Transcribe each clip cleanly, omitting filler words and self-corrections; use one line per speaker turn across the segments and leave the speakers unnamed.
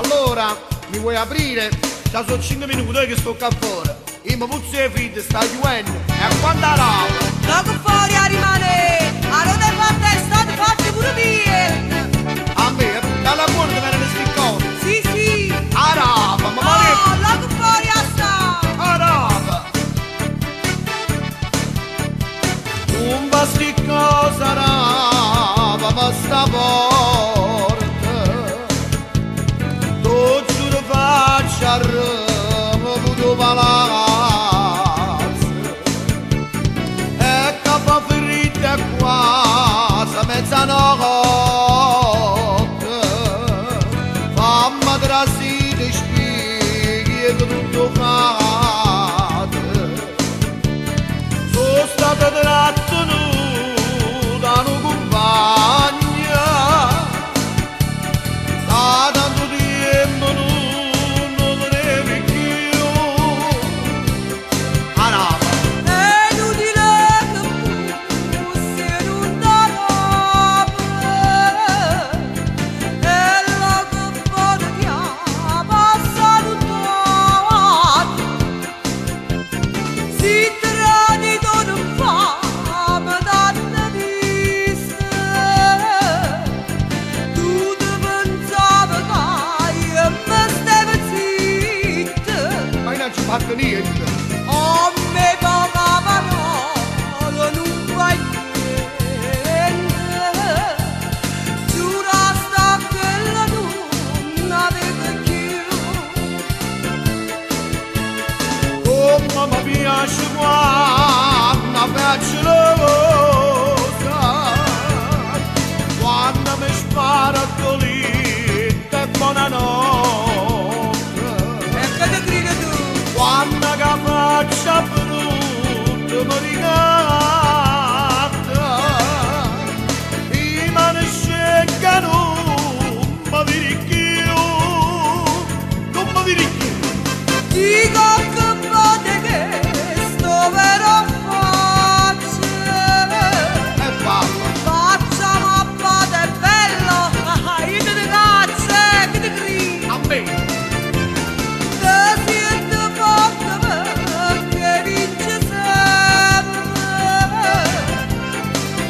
Allora, mi vuoi aprire? Già sono 5 minuti che sto qua fuori. Io mi puzzo le finte, sta chiudendo. E a quando arrivo?
Dopo fuori a rimane, a non è fatta è stato fatto pure mie.
A me, dalla porta me ne sticcò.
Sì, sì.
Araba, ma pare...
Oh, dopo fuori a sta.
Araba. Un basticco sarà, ma sta porta. Tu giuro faccia a ramo, puto palazzo. E capa ferita quasi mezzanotte. Fammi trasire spieghi che tutto fate. Sono stato trattenuto da un compagno. Da tanto tempo non tenevi più. Araba.
È inutile che pussi non da roba. E la coppa di chiama salutata. Si tradito non fa, ma danno vista. Tu ti pensavi che io mi stavo zitta.
Ma io non ci ho fatto niente.
A me poca parola non fai niente. Giura sta che la donna vede più.
Oh, mamma piace quando faccio l'osa. Quando mi spara colita e buonanotte.
E che ti grida tu?
Quando che faccia brutto mi ricatta. I mani sceccano, non mi vedi più. Non mi vedi più.
Dico che pote che sto vero faccia.
E basta.
Faccia ma pote è bello. Io ti cazzo, che ti grida?
A me.
Te siete forte perché vince sempre.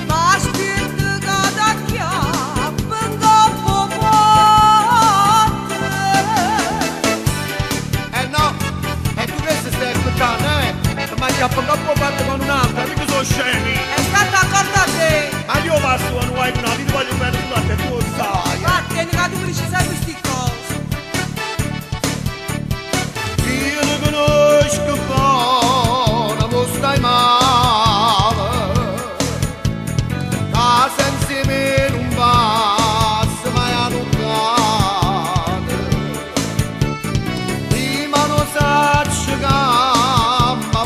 Ma spirito cada chiappa in campo forte.
No, e tu questo stai ascoltando, Ma ti ha fatto parte con un'altra, mica sono scemi.
È stata accorta a te.
Ma io passo a nuovo una, ti voglio bene sulla te, tu lo sai.
Vattene che tu mi dici sempre sti cose.
Io ti conosco buona, ma stai male. Casa insieme non passa mai a toccare. Prima non saccio che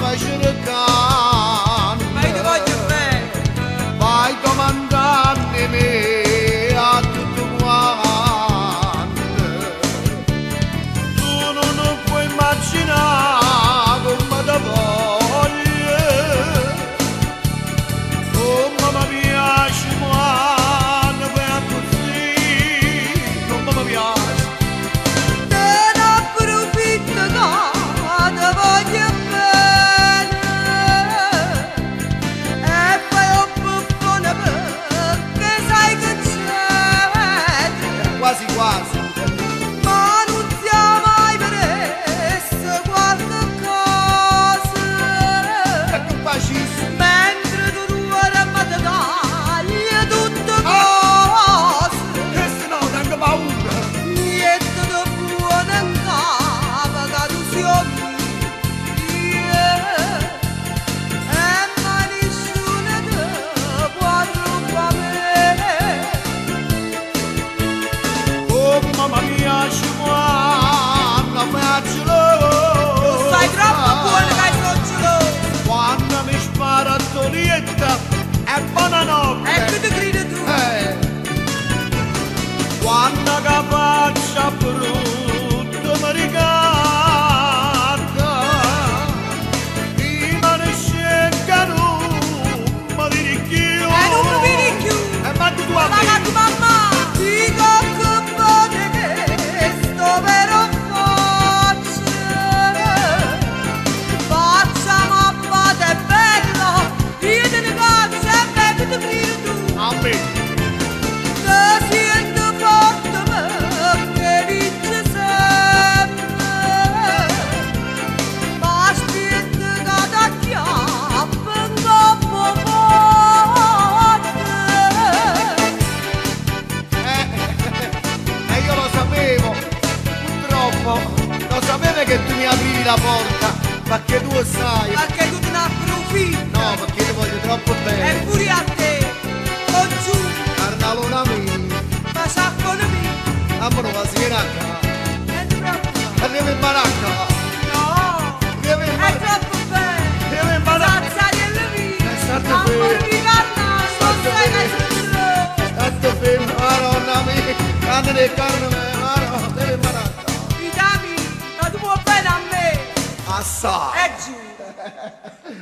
mi cercare.
Ma io ti voglio bene.
Vai domandando me a tutto quanto. Tu non puoi immaginare come ti voglio. Come mi piace quando vai così. Come mi piace.
Te ne approfitto che ti voglio bene. E fai un buffone perché sai che c'è.
Quasi quasi.
Ma non sia mai preso qualche cosa.
E tu facessi.
Mentre tu ora mi tagli tutte cose.
Che se no tengo paura.
Niente di buono in capo che tu sia mia. E ma nessuno ti può rubare.
Oh mamma piace quando faccio l'osa.
Sai troppo buono che hai socciolo.
Quando mi spara Tolietta è buonanotte.
E che ti grida tu?
Quando che faccia brutto mi ricatta. I mani sceccano, ma di più.
E non mi vedi più.
E ma tu a
Ma
me.
la tua mamma. Dico che pote che sto
me.
Te siento forte perché dice sempre, ma aspetta che da chiappa in coppa forte.
E io lo sapevo, purtroppo, lo sapevo che tu mi aprivi la porta, perché tu sai.
Perché tu te ne approfitti.
No, perché ti voglio troppo
E
bene.
pure a te, con giù,
Carnalona mia,
ma saccono mio.
amore va si viene a casa.
Non ti preoccupare.
Andiamo in baracca.
No,
Andiamo in
è
baracca.
troppo bello.
Andiamo in baracca.
Sazzariello mio.
State
Amore
fermo.
di carne, non
State
sai che
fermo.
sono.
State fermo, Madonna mia. Carne del carne mia, Madonna, andiamo in baracca.
Vitami, ma tu vuoi bene a me.
Assai.
E giù.